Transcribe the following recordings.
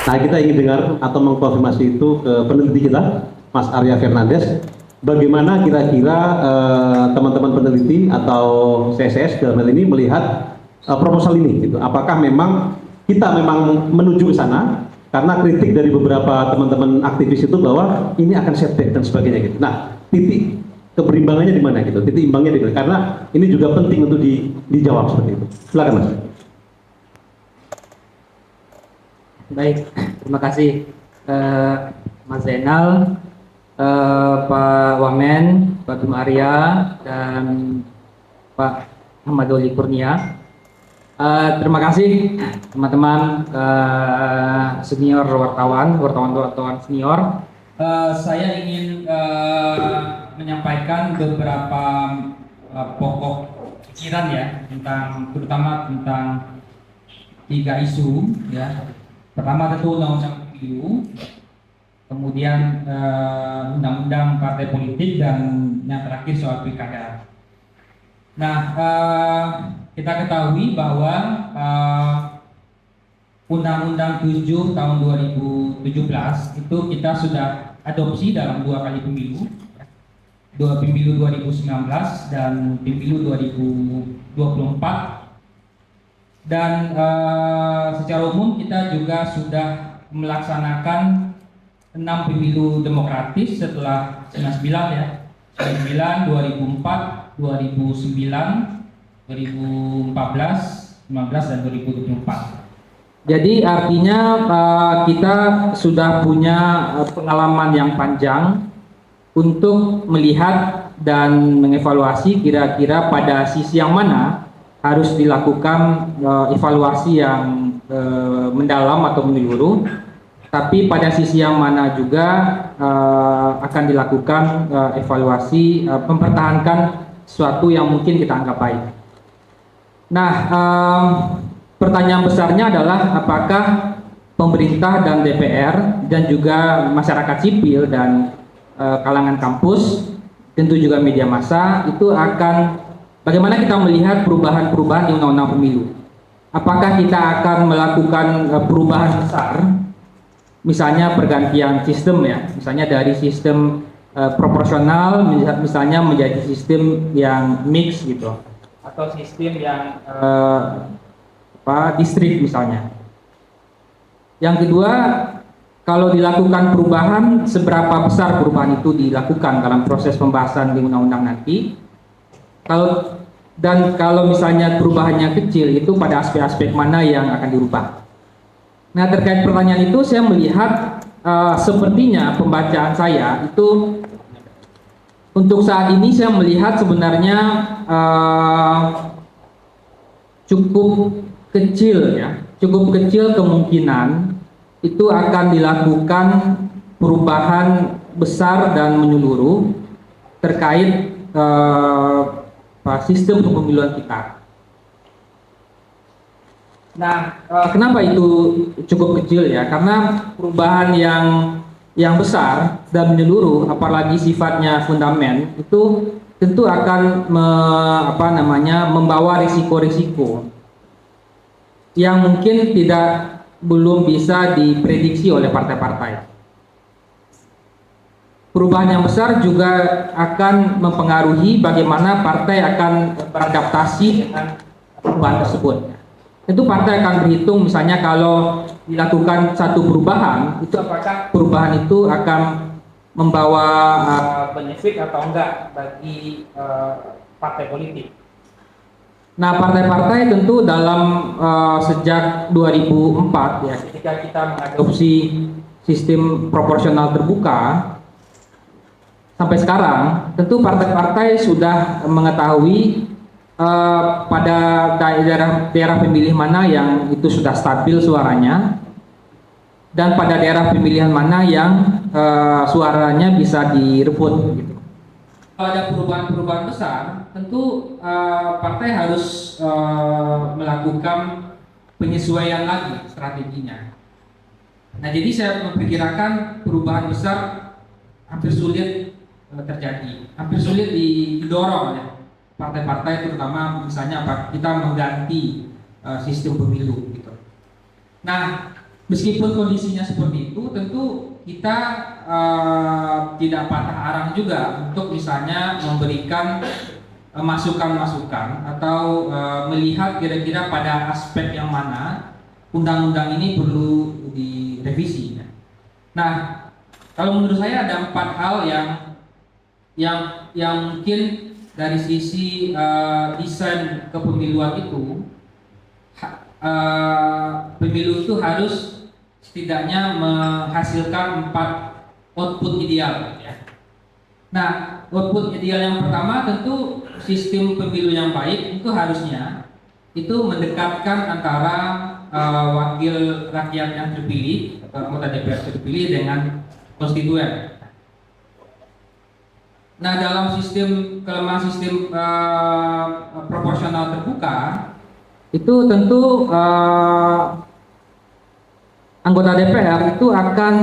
Nah, kita ingin dengar atau mengkonfirmasi itu ke peneliti kita, Mas Arya Fernandes. Bagaimana kira-kira teman-teman peneliti atau CSS dalam hal ini melihat proposal ini? Gitu. Apakah memang kita memang menuju ke sana? Karena kritik dari beberapa teman-teman aktivis itu bahwa ini akan setback dan sebagainya gitu. Nah, titik keberimbangannya di mana gitu? Titik imbangnya di mana? Karena ini juga penting untuk dijawab seperti itu. Silakan Mas. Baik, terima kasih Mas Zainal, Pak Wamen, Pak Bima Arya, dan Pak Ahmad Doli Kurnia. Terima kasih teman-teman senior wartawan senior. Saya ingin menyampaikan beberapa pokok pikiran ya terutama tentang 3 isu ya. Pertama tentu undang-undang pemilu, kemudian undang-undang partai politik, dan yang terakhir soal pilkada. Nah, kita ketahui bahwa Undang-Undang 7 tahun 2017 itu kita sudah adopsi dalam 2 kali pemilu, pemilu 2019 dan pemilu 2024. Dan secara umum kita juga sudah melaksanakan 6 pemilu demokratis setelah 99 ya, 99, 2004, 2009, 2014, 2019 dan 2024. Jadi artinya kita sudah punya pengalaman yang panjang untuk melihat dan mengevaluasi kira-kira pada sisi yang mana harus dilakukan evaluasi yang mendalam atau menyeluruh, tapi pada sisi yang mana juga akan dilakukan evaluasi mempertahankan sesuatu yang mungkin kita anggap baik. Nah, pertanyaan besarnya adalah apakah pemerintah dan DPR dan juga masyarakat sipil dan kalangan kampus, tentu juga media massa itu akan bagaimana kita melihat perubahan-perubahan di undang-undang pemilu. Apakah kita akan melakukan perubahan besar, misalnya pergantian sistem ya, misalnya dari sistem proporsional misalnya menjadi sistem yang mix gitu, atau sistem yang distrik misalnya. Yang kedua, kalau dilakukan perubahan, seberapa besar perubahan itu dilakukan dalam proses pembahasan di undang-undang nanti. Kalau misalnya perubahannya kecil, itu pada aspek-aspek mana yang akan dirubah. Nah, terkait pertanyaan itu saya melihat sepertinya pembacaan saya itu untuk saat ini saya melihat sebenarnya cukup kecil ya, cukup kecil kemungkinan itu akan dilakukan perubahan besar dan menyeluruh terkait sistem kepemiluan kita. Nah, kenapa itu cukup kecil ya? Karena perubahan yang besar dan menyeluruh, apalagi sifatnya fundamental, itu tentu akan membawa risiko-risiko yang mungkin belum bisa diprediksi oleh partai-partai. Perubahan yang besar juga akan mempengaruhi bagaimana partai akan beradaptasi dengan perubahan tersebut. Tentu partai akan berhitung misalnya kalau dilakukan satu perubahan, itu apakah perubahan itu akan membawa benefit atau enggak bagi partai politik. Nah, partai-partai tentu dalam sejak 2004 ya, ketika kita mengadopsi sistem proporsional terbuka sampai sekarang, tentu partai-partai sudah mengetahui pada daerah pemilih mana yang itu sudah stabil suaranya, dan pada daerah pemilihan mana yang suaranya bisa direbut gitu. Kalau ada perubahan-perubahan besar, tentu partai harus melakukan penyesuaian lagi strateginya. Nah, jadi saya memperkirakan perubahan besar hampir sulit terjadi, hampir sulit didorong oleh partai-partai, terutama misalnya kita mengganti sistem pemilu gitu. Nah, meskipun kondisinya seperti itu, tentu kita tidak patah arang juga untuk misalnya memberikan masukan-masukan atau melihat kira-kira pada aspek yang mana undang-undang ini perlu direvisi. Nah, kalau menurut saya ada 4 hal yang mungkin dari sisi desain kepemiluan itu, pemilu itu harus setidaknya menghasilkan 4 output ideal. Ya. Nah, output ideal yang pertama tentu sistem pemilu yang baik itu harusnya itu mendekatkan antara wakil rakyat yang terpilih atau anggota DPR terpilih dengan konstituen. Nah, dalam kelemahan sistem proporsional terbuka itu tentu anggota DPR itu akan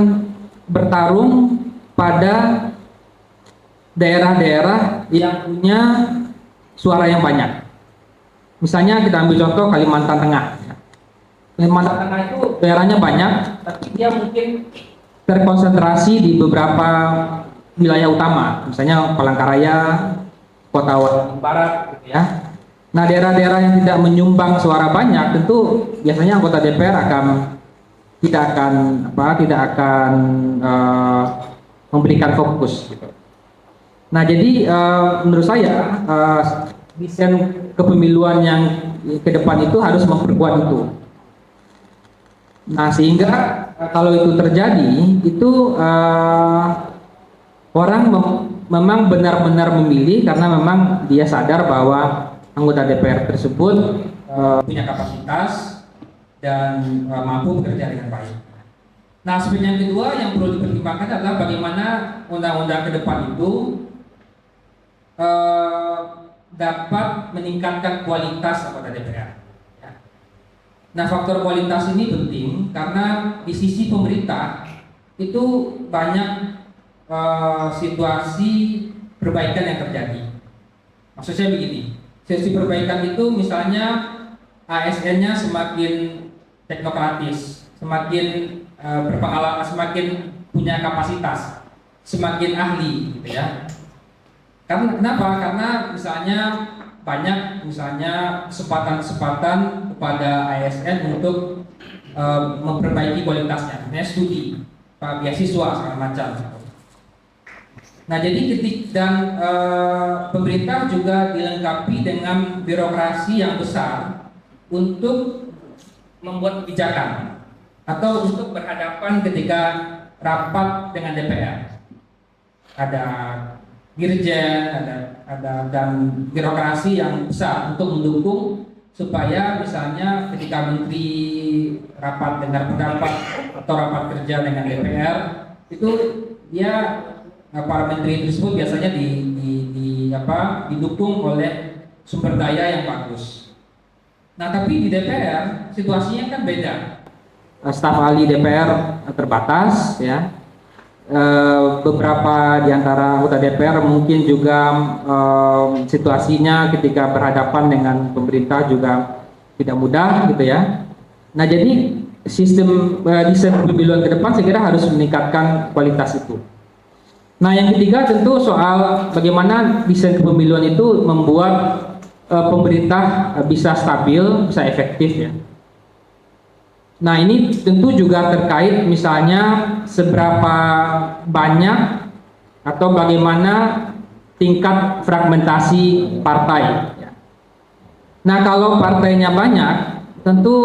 bertarung pada daerah-daerah yang punya suara yang banyak. Misalnya kita ambil contoh Kalimantan Tengah. Kalimantan Tengah itu daerahnya banyak, tapi dia mungkin terkonsentrasi di beberapa wilayah utama, misalnya Palangkaraya, Kota Waringin Barat, gitu ya. Nah, daerah-daerah yang tidak menyumbang suara banyak, tentu biasanya anggota DPR tidak akan memberikan fokus. Gitu. Nah, jadi menurut saya desain kepemiluan yang ke depan itu harus memperkuat itu. Nah, sehingga kalau itu terjadi, itu orang memang benar-benar memilih karena memang dia sadar bahwa anggota DPR tersebut punya kapasitas dan mampu bekerja dengan baik. Nah, aspek yang kedua yang perlu dipertimbangkan adalah bagaimana undang-undang ke depan itu dapat meningkatkan kualitas anggota DPR. Nah, faktor kualitas ini penting karena di sisi pemerintah itu banyak situasi perbaikan yang terjadi. Maksud saya begini, sisi perbaikan itu misalnya ASN-nya semakin teknokratis, semakin berpengalaman, semakin punya kapasitas, semakin ahli, gitu ya. Kenapa? Karena misalnya banyak kesempatan kepada ASN untuk memperbaiki kualitasnya, misalnya studi, beasiswa segala macam. Nah, jadi pemerintah juga dilengkapi dengan birokrasi yang besar untuk membuat kebijakan atau untuk berhadapan ketika rapat dengan DPR. Ada dirjen, ada dan birokrasi yang besar untuk mendukung supaya misalnya ketika menteri rapat dengar pendapat atau rapat kerja dengan DPR itu dia para menteri tersebut biasanya didukung oleh sumber daya yang bagus. Nah, tapi di DPR situasinya kan beda. Staf ahli DPR terbatas, ya. Beberapa di antara anggota DPR mungkin juga situasinya ketika berhadapan dengan pemerintah juga tidak mudah, gitu ya. Nah, jadi sistem desain pemiluan ke depan saya kira harus meningkatkan kualitas itu. Nah, yang ketiga tentu soal bagaimana desain kepemiluan itu membuat pemerintah bisa stabil, bisa efektif, ya. Nah, ini tentu juga terkait misalnya seberapa banyak atau bagaimana tingkat fragmentasi partai. Nah, kalau partainya banyak, tentu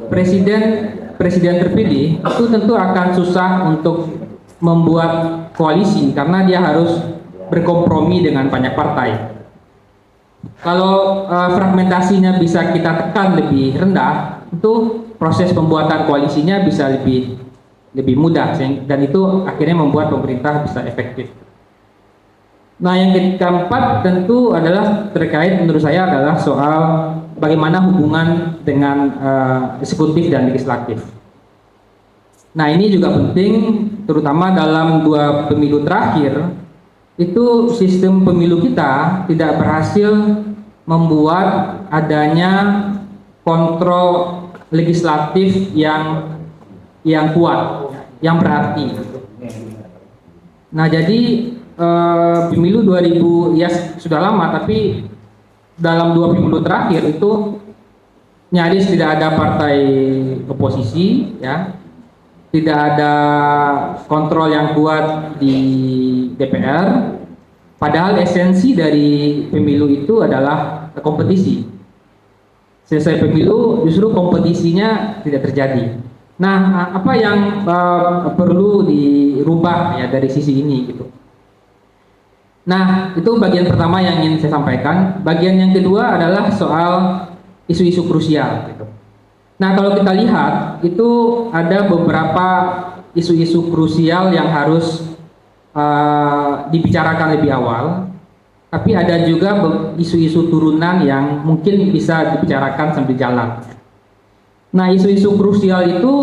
presiden terpilih itu tentu akan susah untuk membuat koalisi karena dia harus berkompromi dengan banyak partai. Kalau fragmentasinya bisa kita tekan lebih rendah, itu proses pembuatan koalisinya bisa lebih mudah dan itu akhirnya membuat pemerintah bisa efektif. Nah, yang keempat tentu adalah terkait menurut saya adalah soal bagaimana hubungan dengan eksekutif dan legislatif. Nah, ini juga penting terutama dalam 2 pemilu terakhir itu sistem pemilu kita tidak berhasil membuat adanya kontrol legislatif yang yang kuat, yang berarti. Nah, jadi pemilu 2000 ya sudah lama, tapi dalam 2 pemilu terakhir itu nyaris tidak ada partai oposisi, ya, tidak ada kontrol yang kuat di DPR. Padahal esensi dari pemilu itu adalah kompetisi. Selesai pemilu justru kompetisinya tidak terjadi. Nah, apa yang perlu dirubah ya dari sisi ini gitu. Nah, itu bagian pertama yang ingin saya sampaikan. Bagian yang kedua adalah soal isu-isu krusial gitu. Nah, kalau kita lihat itu ada beberapa isu-isu krusial yang harus dibicarakan lebih awal, tapi ada juga isu-isu turunan yang mungkin bisa dibicarakan sambil jalan. Nah, isu-isu krusial itu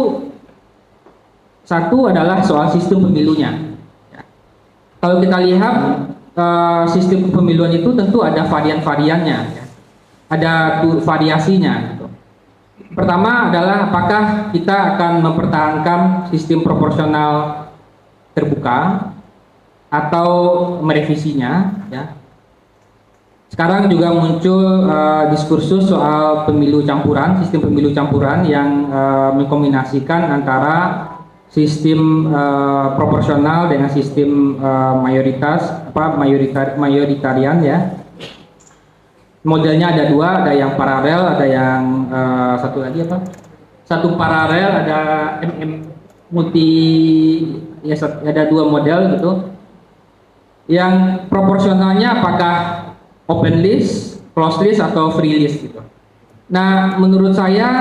satu adalah soal sistem pemilunya. Kalau kita lihat sistem pemiluan itu tentu ada varian-variannya, ada variasinya. Pertama adalah apakah kita akan mempertahankan sistem proporsional terbuka atau merevisinya, ya. Sekarang juga muncul diskursus soal pemilu campuran, sistem pemilu campuran yang mengkombinasikan antara sistem proporsional dengan sistem mayoritarian, ya. Modelnya ada dua, ada yang paralel, ada yang satu lagi apa? Satu paralel, ada multi, ya, ada dua model gitu. Yang proporsionalnya apakah open list, closed list, atau free list gitu. Nah, menurut saya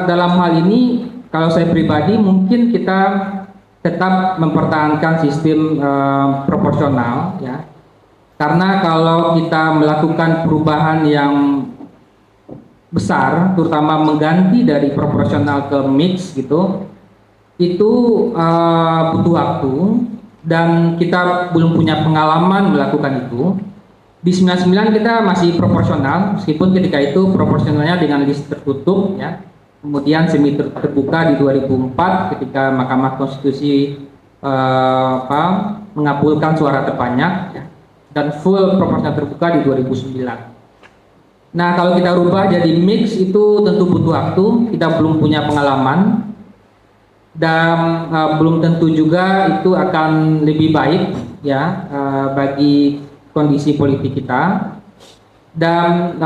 dalam hal ini, kalau saya pribadi mungkin kita tetap mempertahankan sistem proporsional, ya. Karena kalau kita melakukan perubahan yang besar, terutama mengganti dari proporsional ke mix gitu, itu butuh waktu dan kita belum punya pengalaman melakukan itu. Di 99 kita masih proporsional, meskipun ketika itu proporsionalnya dengan list tertutup, ya. Kemudian semi terbuka di 2004 ketika Mahkamah Konstitusi mengabulkan suara terbanyak, ya. Dan full proporsional terbuka di 2009. Nah, kalau kita rubah jadi mix itu tentu butuh waktu, kita belum punya pengalaman, dan belum tentu juga itu akan lebih baik, ya, bagi kondisi politik kita. Dan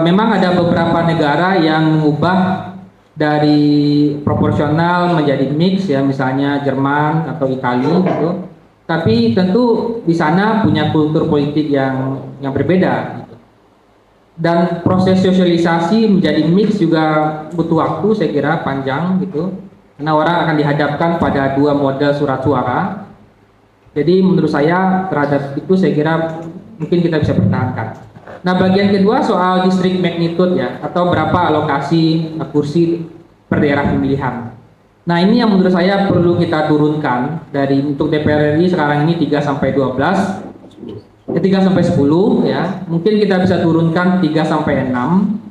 memang ada beberapa negara yang mengubah dari proporsional menjadi mix, ya, misalnya Jerman atau Italia gitu. Tapi tentu di sana punya kultur politik yang berbeda gitu. Dan proses sosialisasi menjadi mix juga butuh waktu, saya kira panjang gitu. Karena orang akan dihadapkan pada dua model surat suara. Jadi menurut saya terhadap itu saya kira mungkin kita bisa pertahankan. Nah, bagian kedua soal district magnitude, ya, atau berapa alokasi kursi per daerah pemilihan. Nah, ini yang menurut saya perlu kita turunkan dari untuk DPR RI sekarang ini 3 sampai 12, 3 sampai 10, ya. Mungkin kita bisa turunkan 3 sampai 6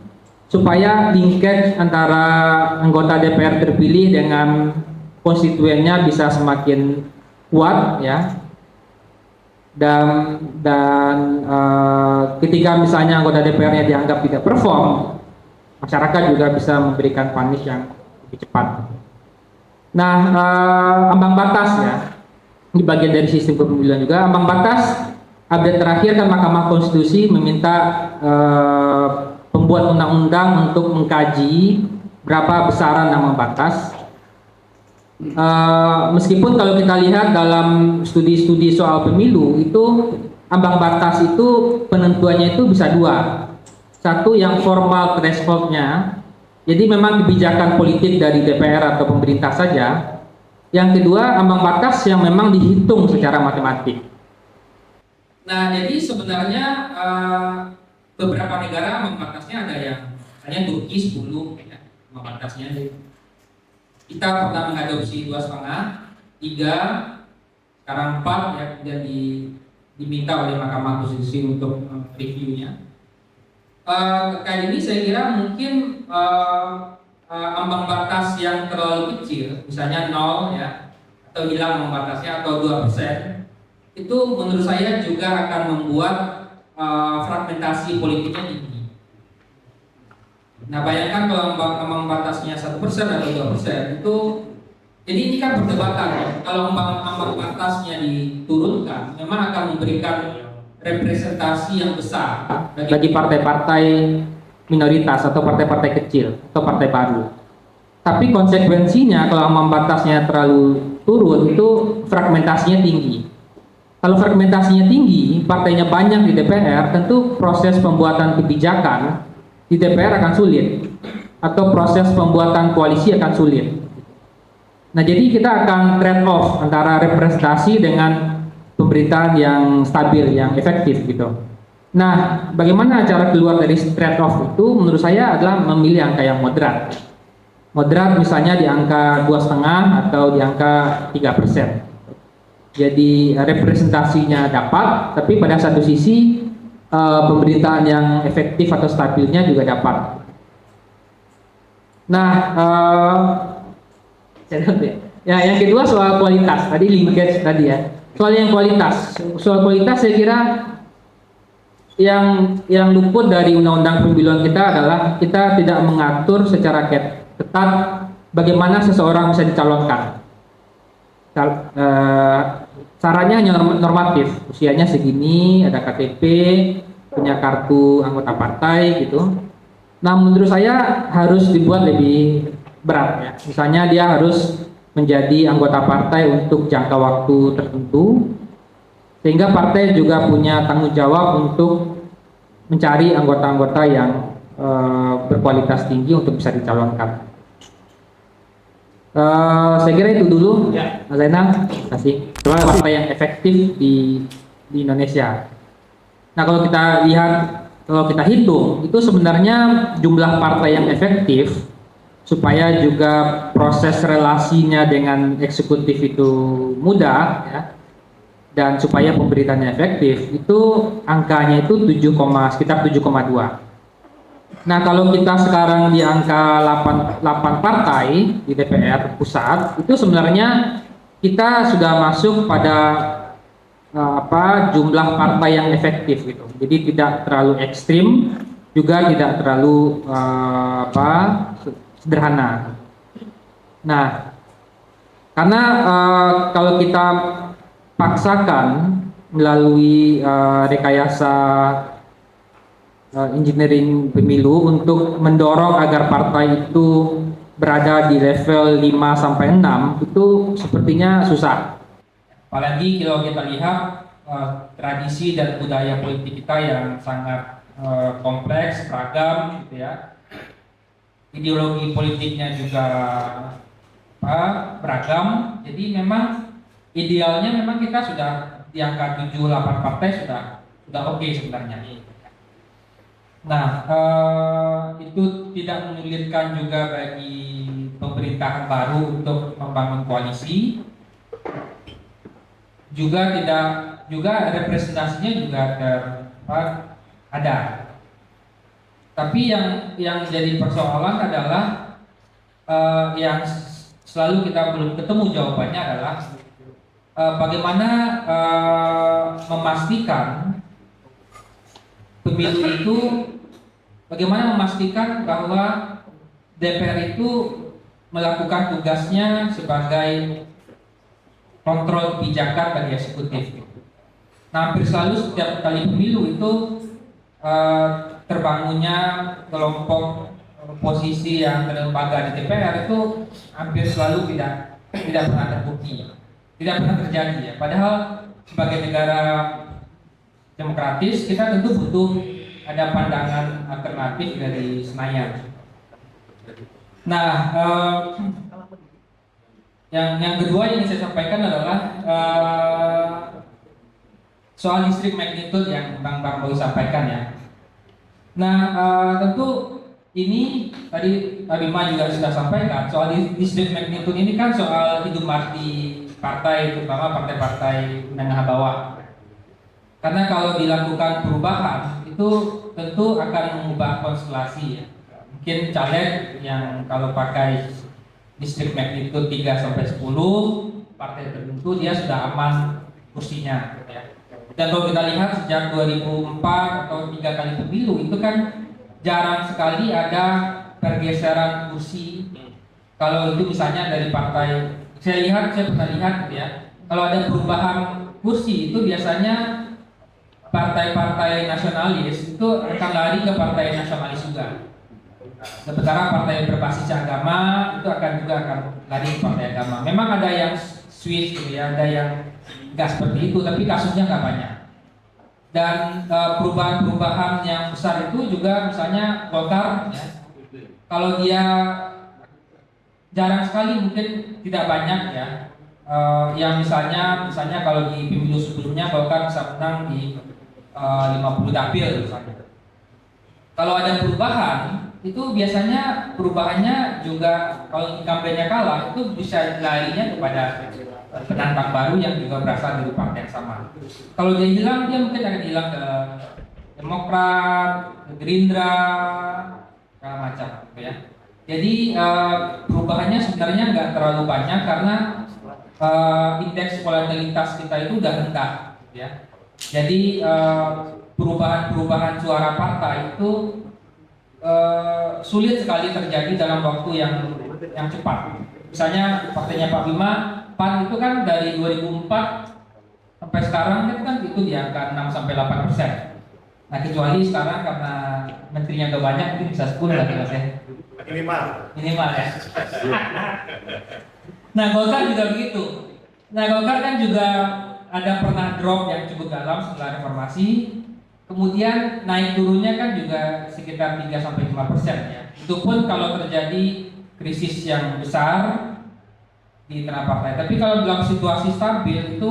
supaya linkage antara anggota DPR terpilih dengan konstituennya bisa semakin kuat, ya. Dan ketika misalnya anggota DPR-nya dianggap tidak perform, masyarakat juga bisa memberikan punish yang lebih cepat. Nah, ambang batas, ya, ini bagian dari sistem pemilihan juga. Ambang batas update terakhir kan Mahkamah Konstitusi meminta pembuat undang-undang untuk mengkaji berapa besaran ambang batas. Meskipun kalau kita lihat dalam studi-studi soal pemilu itu ambang batas itu penentuannya itu bisa dua. Satu yang formal threshold-nya, jadi memang kebijakan politik dari DPR atau pemerintah saja. Yang kedua ambang batas yang memang dihitung secara matematik. Nah, jadi sebenarnya beberapa negara ambang batasnya ada yang hanya Turki 10, ya, ambang batasnya. Kita pernah mengadopsi 2,5, 3, sekarang 4, ya, kemudian diminta oleh Mahkamah Konstitusi untuk reviewnya. Kali ini saya kira mungkin ambang batas yang terlalu kecil, misalnya 0 ya, atau hilang ambang batasnya atau 2%, itu menurut saya juga akan membuat fragmentasi politiknya tinggi. Nah, bayangkan kalau ambang batasnya 1% atau 2%, itu jadi ini kan perdebatan ya. Kalau ambang batasnya diturunkan, memang akan memberikan representasi yang besar bagi partai-partai minoritas atau partai-partai kecil atau partai baru. Tapi konsekuensinya kalau ambang batasnya terlalu turun, itu fragmentasinya tinggi. Kalau fragmentasinya tinggi, partainya banyak di DPR, tentu proses pembuatan kebijakan di DPR akan sulit, atau proses pembuatan koalisi akan sulit. Nah, jadi kita akan trade off antara representasi dengan pemberitaan yang stabil, yang efektif gitu. Nah, bagaimana cara keluar dari trade off itu? Menurut saya adalah memilih angka yang moderat. Moderat misalnya di angka 2,5 atau di angka 3%. Jadi representasinya dapat, tapi pada satu sisi pemberitaan yang efektif atau stabilnya juga dapat. Nah, ya yang kedua soal kualitas. Tadi linkage tadi ya. Soal yang kualitas. Soal kualitas saya kira yang luput dari undang-undang pemiluan kita adalah kita tidak mengatur secara ketat bagaimana seseorang bisa dicalonkan. Caranya hanya normatif, usianya segini, ada KTP, punya kartu anggota partai gitu. Nah, menurut saya harus dibuat lebih berat ya. Misalnya dia harus menjadi anggota partai untuk jangka waktu tertentu, sehingga partai juga punya tanggung jawab untuk mencari anggota-anggota yang berkualitas tinggi untuk bisa dicalonkan. Saya kira itu dulu, Mas Zainal. Terima kasih. Partai yang efektif di Indonesia. Nah, kalau kita hitung, itu sebenarnya jumlah partai yang efektif supaya juga proses relasinya dengan eksekutif itu mudah, ya, dan supaya pemberitaannya efektif, itu angkanya itu sekitar 7,2. Nah, kalau kita sekarang di angka 8 partai di DPR pusat, itu sebenarnya kita sudah masuk pada jumlah partai yang efektif gitu. Jadi tidak terlalu ekstrim, juga tidak terlalu sederhana. Nah, karena kalau kita paksakan melalui rekayasa engineering pemilu untuk mendorong agar partai itu berada di level 5 sampai 6, itu sepertinya susah. Apalagi kalau kita lihat tradisi dan budaya politik kita yang sangat kompleks, beragam gitu ya. Ideologi politiknya juga beragam. Jadi memang idealnya memang kita sudah di angka 7-8 partai sudah oke sebenarnya. Nah, itu tidak menyulitkan juga bagi pemerintahan baru untuk membangun koalisi. Juga representasinya juga ada. Tapi yang jadi persoalan adalah yang selalu kita belum ketemu jawabannya adalah bagaimana memastikan pemilu itu, bagaimana memastikan bahwa DPR itu melakukan tugasnya sebagai kontrol kebijakan bagi eksekutif. Nah, hampir selalu setiap kali pemilu itu terbangunnya kelompok oposisi yang berlembaga di DPR itu hampir selalu tidak pernah terbukti, tidak pernah terjadi ya. Padahal sebagai negara demokratis kita tentu butuh ada pandangan alternatif dari Senayan. Nah, yang kedua yang saya sampaikan adalah soal listrik magnitude yang Bang Boy sampaikan ya. Nah, tentu ini tadi Bima juga sudah sampaikan soal listrik magnitude ini kan soal hidup mati partai, terutama partai-partai menengah bawah. Karena kalau dilakukan perubahan itu tentu akan mengubah konstelasi ya. mungkin caleg yang kalau pakai distrik magnitude 3 sampai 10 partai tertentu dia sudah aman kursinya gitu ya. Dan kalau kita lihat sejak 2004 atau 3 kali pemilu itu kan jarang sekali ada pergeseran kursi. Kalau itu misalnya dari partai, saya pernah lihat gitu ya, kalau ada perubahan kursi itu biasanya partai-partai nasionalis itu akan lari ke partai nasionalis juga. Sementara partai berbasis agama itu akan lari ke partai agama. Memang ada yang switch gitu ya, ada yang nggak seperti itu, tapi kasusnya nggak banyak. Dan perubahan-perubahan yang besar itu juga misalnya Golkar ya, kalau dia jarang sekali, mungkin tidak banyak ya, yang misalnya kalau di pemilu sebelumnya Golkar bisa menang di 50 dapil misalnya. Kalau ada perubahan itu biasanya perubahannya juga kalau incumbentnya kalah itu bisa larinya kepada penantang baru yang juga berasal dari partai yang sama. Kalau dia hilang, dia mungkin akan hilang ke Demokrat, ke Gerindra, segala macam gitu ya. Jadi perubahannya sebenarnya nggak terlalu banyak karena indeks volatilitas kita itu udah rendah gitu ya. Jadi perubahan-perubahan suara partai itu sulit sekali terjadi dalam waktu yang cepat. Misalnya partainya Pak Bima, PAN itu kan dari 2004 sampai sekarang kan itu di angka 6 sampai 8%. Nah kecuali sekarang karena menterinya udah banyak mungkin bisa 10 lagi mas ya. Minimal ya. Nah Golkar juga begitu. Nah Golkar kan juga ada pernah drop yang cukup dalam setelah reformasi. Kemudian naik turunnya kan juga sekitar 3 sampai 5% ya. Itu pun kalau terjadi krisis yang besar di tengah partai. Tapi kalau dalam situasi stabil itu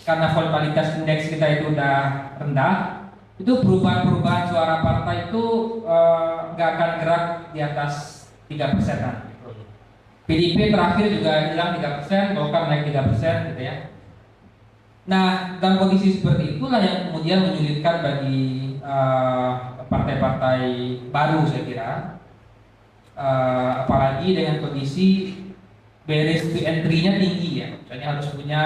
karena volatilitas indeks kita itu udah rendah, itu perubahan-perubahan suara partai itu nggak akan gerak di atas 3%-an. PDIP terakhir juga hilang 3%, Golkar naik 3% gitu ya. Nah, dalam kondisi seperti itulah yang kemudian menyulitkan bagi partai-partai baru saya kira. Apalagi dengan kondisi barriers to entry-nya tinggi ya. Misalnya harus punya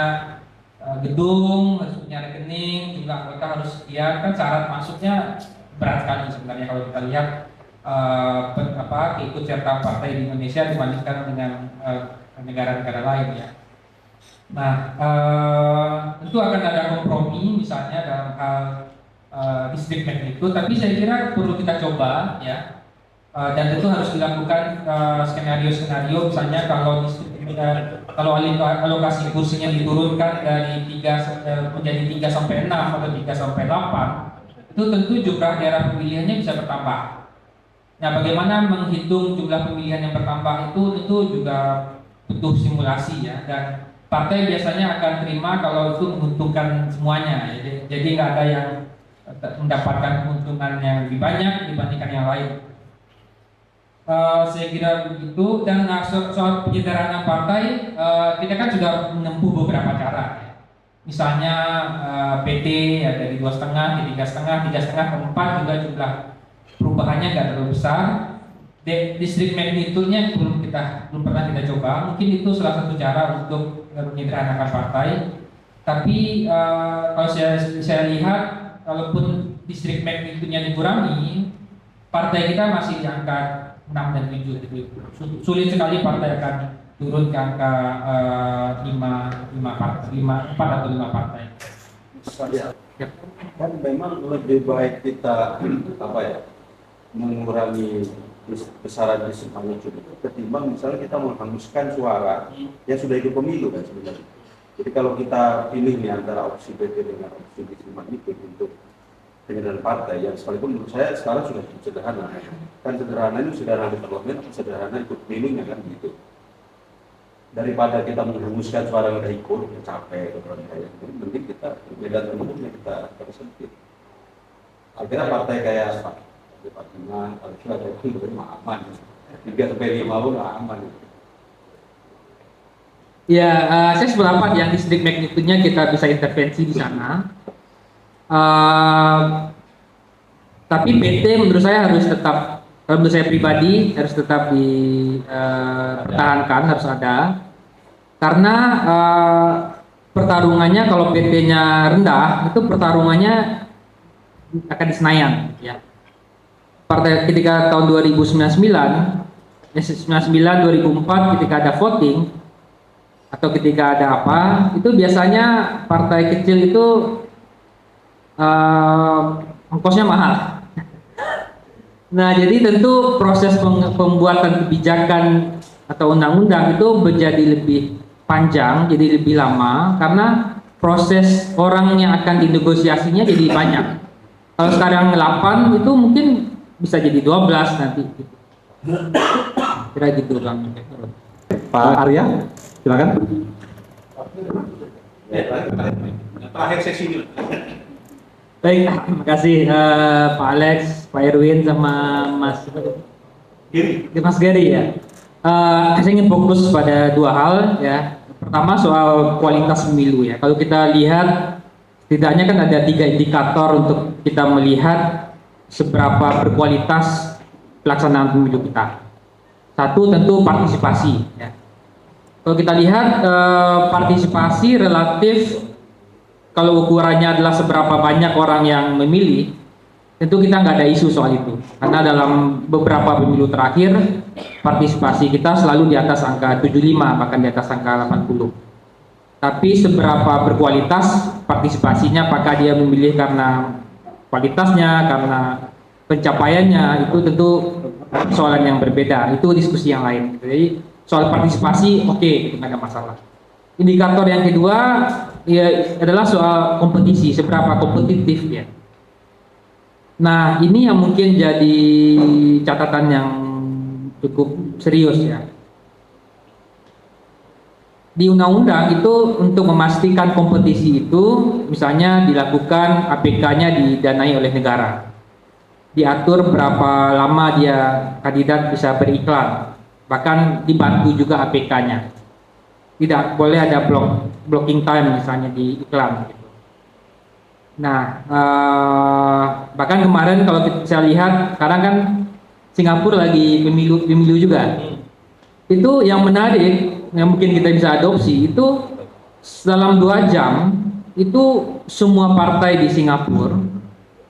gedung, harus punya rekening, jumlah anggota harus sekian, kan syarat masuknya berat sekali sebenarnya kalau kita lihat keikut serta partai di Indonesia dibandingkan dengan negara-negara lain ya. Nah, tentu akan ada kompromi misalnya dalam hal distrik magnitude, tapi saya kira perlu kita coba ya. Dan tentu harus dilakukan skenario-skenario misalnya kalau alokasi kursinya diturunkan dari 3 menjadi 3 sampai 6 atau 3 sampai 8, itu tentu jumlah daerah pemilihannya bisa bertambah. Nah, bagaimana menghitung jumlah pemilihan yang bertambah itu tentu juga butuh simulasi ya, dan partai biasanya akan terima kalau itu menguntungkan semuanya ya. Jadi nggak ada yang mendapatkan keuntungan yang lebih banyak dibandingkan yang lain. Saya kira begitu. Dan soal penyederhanaan partai, kita kan sudah menempuh beberapa cara ya. Misalnya PT ya dari 2,5 ke 3,5, 3,5 ke 4 juga jumlah perubahannya nggak terlalu besar. Distrik magnitude-nya belum pernah kita coba. Mungkin itu salah satu cara untuk menyederhanakan partai. Tapi kalau saya lihat, kalaupun distrik magnitude-nya dikurangi, partai kita masih di angka 6 dan 7. Sulit sekali partai akan turun ke angka 4 atau 5 partai. Ya. Kan memang lebih baik kita mengurangi besaran distrik magnitude itu ketimbang misalnya kita menghanguskan suara yang sudah ikut pemilu kan sebenarnya. Jadi kalau kita pilih nih antara opsi PT dengan opsi distrik magnitude untuk penyederhanaan partai yang sekalipun menurut saya sekarang sudah sederhana. Kan sederhana itu sederhana di parlemen, sederhana ikut pemilunya kan gitu. Daripada kita menghanguskan suara yang udah ikut, ya capek kayak gitu. Mending kita perbedaan umumnya kita sempit. Akhirnya partai kayak Pak Bima, kalau kita ada itu aman. 3 sampai 5 pun aman. Ya, saya sependapat yang distrik magnitude-nya kita bisa intervensi di sana. Tapi PT menurut saya harus tetap Kalau menurut saya pribadi harus tetap dipertahankan, harus ada. Karena pertarungannya kalau PT-nya rendah, itu pertarungannya akan di Senayan, ya. Partai ketika tahun 2099, 2004 ketika ada voting atau ketika ada apa, itu biasanya partai kecil itu ongkosnya mahal. Nah, jadi tentu proses pembuatan kebijakan atau undang-undang itu menjadi lebih panjang, jadi lebih lama karena proses orang yang akan dinegosiasinya jadi banyak. Kalau sekarang 8 itu mungkin bisa jadi 12 nanti. Kira gitu Bang. Pak Arya, silakan. Terakhir sesi ini. Baik, terima kasih Pak Alex, Pak Erwin sama Mas Gary ya. Saya ingin fokus pada dua hal ya. Pertama soal kualitas pemilu ya. Kalau kita lihat setidaknya kan ada 3 indikator untuk kita melihat seberapa berkualitas pelaksanaan pemilu kita. Satu tentu partisipasi ya. Kalau kita lihat partisipasi relatif, kalau ukurannya adalah seberapa banyak orang yang memilih, tentu kita nggak ada isu soal itu. Karena dalam beberapa pemilu terakhir, partisipasi kita selalu di atas angka 75, bahkan di atas angka 80. Tapi seberapa berkualitas partisipasinya, apakah dia memilih karena kualitasnya, karena pencapaiannya, itu tentu persoalan yang berbeda. Itu diskusi yang lain. Jadi soal partisipasi, oke, tidak ada masalah. Indikator yang kedua ya adalah soal kompetisi, seberapa kompetitif ya. Nah, ini yang mungkin jadi catatan yang cukup serius ya. Di undang-undang itu untuk memastikan kompetisi itu misalnya dilakukan APK-nya didanai oleh negara. Diatur berapa lama dia kandidat bisa beriklan, bahkan dibantu juga APK-nya. Tidak boleh ada blocking time misalnya di iklan gitu. Nah, bahkan kemarin kalau saya lihat sekarang kan Singapura lagi pemilu juga. Itu yang menarik yang mungkin kita bisa adopsi itu dalam 2 jam itu semua partai di Singapura,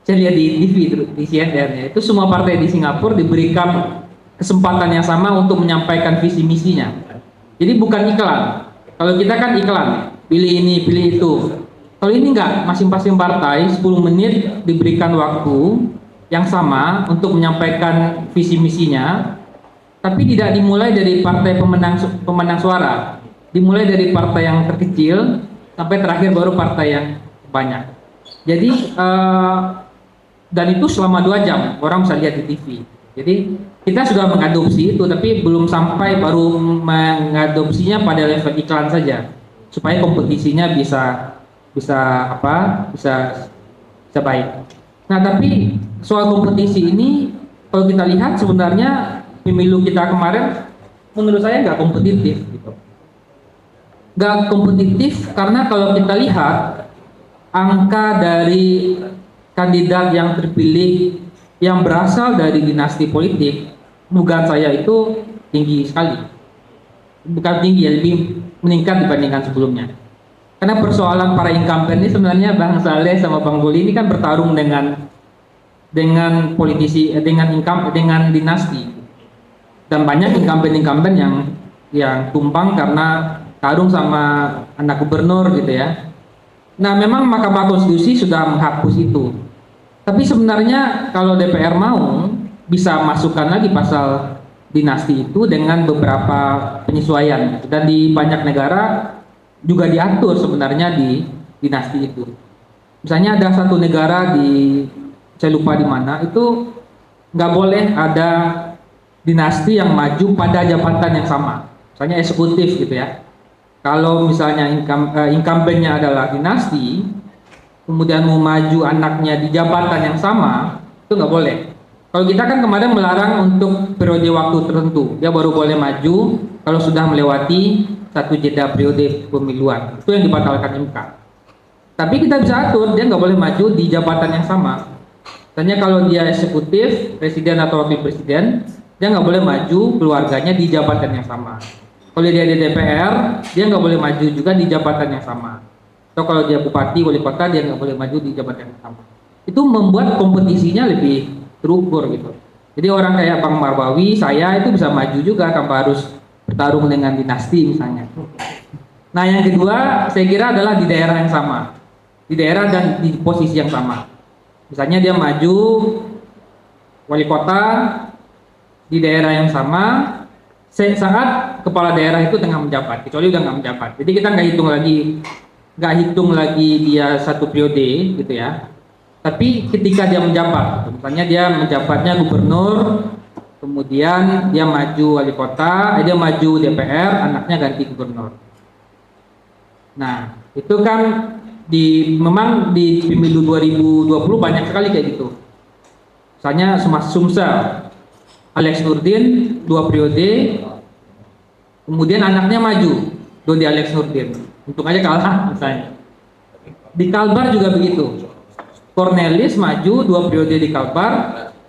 saya lihat di TV di CNN ya, itu semua partai di Singapura diberikan kesempatan yang sama untuk menyampaikan visi misinya. Jadi bukan iklan. Kalau kita kan iklan, pilih ini, pilih itu. Kalau ini enggak, masing-masing partai 10 menit diberikan waktu yang sama untuk menyampaikan visi misinya, tapi tidak dimulai dari partai pemenang suara. Dimulai dari partai yang terkecil sampai terakhir baru partai yang banyak. Jadi dan itu selama 2 jam orang bisa lihat di TV. Jadi kita sudah mengadopsi itu, tapi belum sampai baru mengadopsinya pada level iklan saja, supaya kompetisinya bisa baik. Nah, tapi soal kompetisi ini kalau kita lihat sebenarnya pemilu kita kemarin menurut saya nggak kompetitif gitu. Nggak kompetitif karena kalau kita lihat angka dari kandidat yang terpilih yang berasal dari dinasti politik, dugaan saya itu tinggi sekali. Bukan tinggi ya, lebih meningkat dibandingkan sebelumnya. Karena persoalan para incumbent ini sebenarnya Bang Saleh sama Bang Goli ini kan bertarung dengan politisi, dengan dinasti. Dan banyak incumbent yang tumbang karena tarung sama anak gubernur gitu ya. Nah, memang Mahkamah Konstitusi sudah menghapus itu. Tapi sebenarnya kalau DPR mau bisa masukkan lagi pasal dinasti itu dengan beberapa penyesuaian. Dan di banyak negara juga diatur sebenarnya di dinasti itu. Misalnya ada satu negara saya lupa di mana, itu nggak boleh ada dinasti yang maju pada jabatan yang sama. Misalnya eksekutif gitu ya. Kalau misalnya incumbent-nya adalah dinasti, kemudian mau maju anaknya di jabatan yang sama, itu nggak boleh. Kalau kita kan kemarin melarang untuk periode waktu tertentu, dia baru boleh maju kalau sudah melewati satu jeda periode pemiluan. Itu yang dibatalkan MK. Tapi kita bisa atur, dia nggak boleh maju di jabatan yang sama. Misalnya kalau dia eksekutif, presiden atau wakil presiden, dia nggak boleh maju keluarganya di jabatan yang sama. Kalau dia di DPR, dia nggak boleh maju juga di jabatan yang sama. Atau kalau dia bupati, wali kota, dia nggak boleh maju di jabatan yang sama. Itu membuat kompetisinya lebih terukur gitu. Jadi orang kayak Bang Marbawi, saya itu bisa maju juga tanpa harus bertarung dengan dinasti misalnya. Nah yang kedua, saya kira adalah di daerah yang sama, di daerah dan di posisi yang sama. Misalnya dia maju wali kota di daerah yang sama saat kepala daerah itu tengah menjabat, kecuali udah nggak menjabat. Jadi kita nggak hitung lagi dia satu periode gitu ya. Tapi ketika dia menjabat, misalnya dia menjabatnya gubernur, kemudian dia maju wali kota, dia maju DPR, anaknya ganti gubernur. Nah itu kan memang di pemilu 2020 banyak sekali kayak gitu. Misalnya Sumsel, Alex Nurdin 2 periode, kemudian anaknya maju, Dodi Alex Nurdin, untung aja kalah misalnya. Di Kalbar juga begitu, Cornelis maju 2 periode di Kalbar,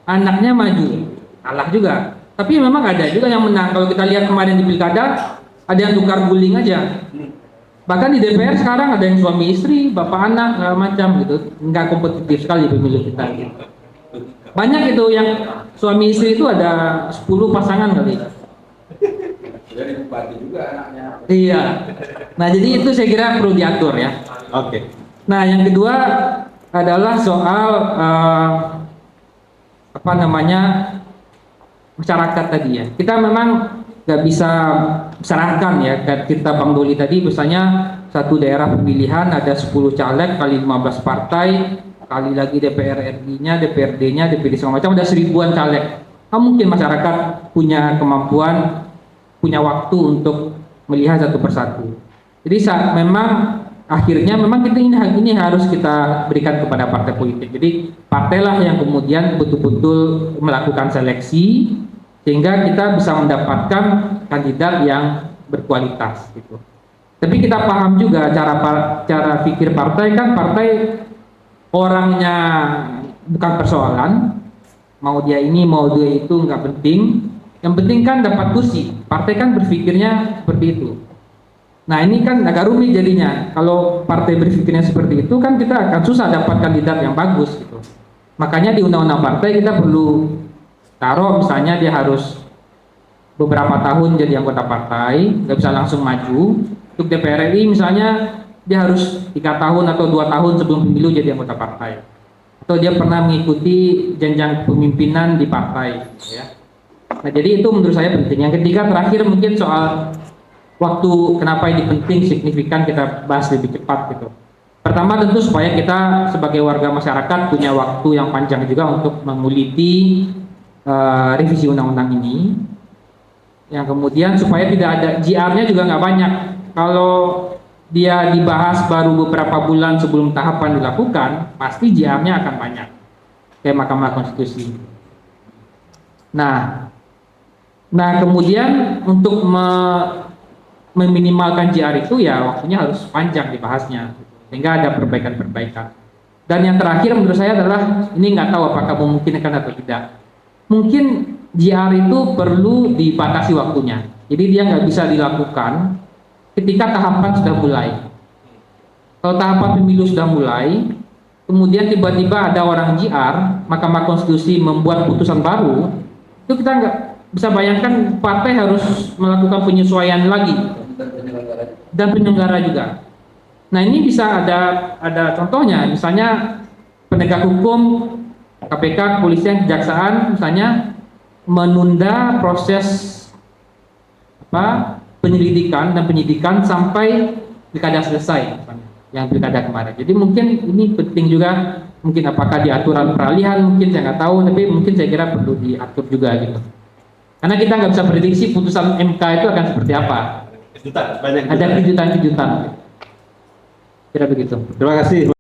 anaknya maju, kalah juga. Tapi memang ada juga yang menang. Kalau kita lihat kemarin di pilkada, ada yang tukar guling aja. Bahkan di DPR sekarang ada yang suami istri, bapak anak, segala macam gitu. Nggak kompetitif sekali pemilu kita. Banyak itu yang suami istri itu ada 10 pasangan kali. Jadi bupati juga anaknya. Iya. Nah jadi itu saya kira perlu diatur ya. Oke. Nah yang kedua adalah soal masyarakat tadi ya. Kita memang nggak bisa serahkan ya, kita Bang Doli tadi misalnya satu daerah pemilihan ada 10 caleg kali 15 partai kali lagi DPR RI-nya, DPRD-nya, DPD segala macam, ada 1000-an caleg. Nah, mungkin masyarakat punya kemampuan, punya waktu untuk melihat satu persatu. Jadi memang akhirnya memang ini harus kita berikan kepada partai politik. Jadi partailah yang kemudian betul-betul melakukan seleksi sehingga kita bisa mendapatkan kandidat yang berkualitas gitu. Tapi kita paham juga cara pikir partai, kan partai orangnya bukan persoalan, mau dia ini mau dia itu nggak penting, yang penting kan dapat kursi. Partai kan berpikirnya seperti itu. Nah ini kan agak rumit jadinya. Kalau partai berpikirnya seperti itu kan kita akan susah dapat kandidat yang bagus gitu. Makanya di undang-undang partai kita perlu taruh misalnya dia harus beberapa tahun jadi anggota partai, nggak bisa langsung maju. Untuk DPR RI misalnya dia harus 3 tahun atau 2 tahun sebelum pemilu jadi anggota partai, atau dia pernah mengikuti jenjang kepemimpinan di partai ya. Nah jadi itu menurut saya penting. Yang ketiga terakhir mungkin soal waktu, kenapa ini penting, signifikan, kita bahas lebih cepat gitu. Pertama tentu supaya kita sebagai warga masyarakat punya waktu yang panjang juga untuk menguliti revisi undang-undang ini. Yang kemudian supaya tidak ada JR-nya juga nggak banyak. Kalau dia dibahas baru beberapa bulan sebelum tahapan dilakukan, pasti JR-nya akan banyak kayak Mahkamah Konstitusi. Nah kemudian untuk meminimalkan JR itu ya waktunya harus panjang dibahasnya sehingga ada perbaikan-perbaikan. Dan yang terakhir menurut saya adalah, ini nggak tahu apakah memungkinkan atau tidak, mungkin JR itu perlu dibatasi waktunya. Jadi dia nggak bisa dilakukan ketika tahapan sudah mulai. Kalau tahapan pemilu sudah mulai, kemudian tiba-tiba ada orang JR, Mahkamah Konstitusi membuat putusan baru, itu kita nggak bisa bayangkan, partai harus melakukan penyesuaian lagi dan penyelenggara juga. Nah ini bisa ada contohnya, misalnya penegak hukum, KPK, kepolisian, kejaksaan misalnya menunda proses penyelidikan dan penyidikan sampai pilkada selesai, misalnya, yang pilkada kemarin. Jadi mungkin ini penting juga, mungkin apakah di aturan peralihan, mungkin saya nggak tahu, tapi mungkin saya kira perlu diatur juga gitu. Karena kita nggak bisa prediksi putusan MK itu akan seperti apa. Banyak ada kejutan-kejutan. Kira begitu. Terima kasih.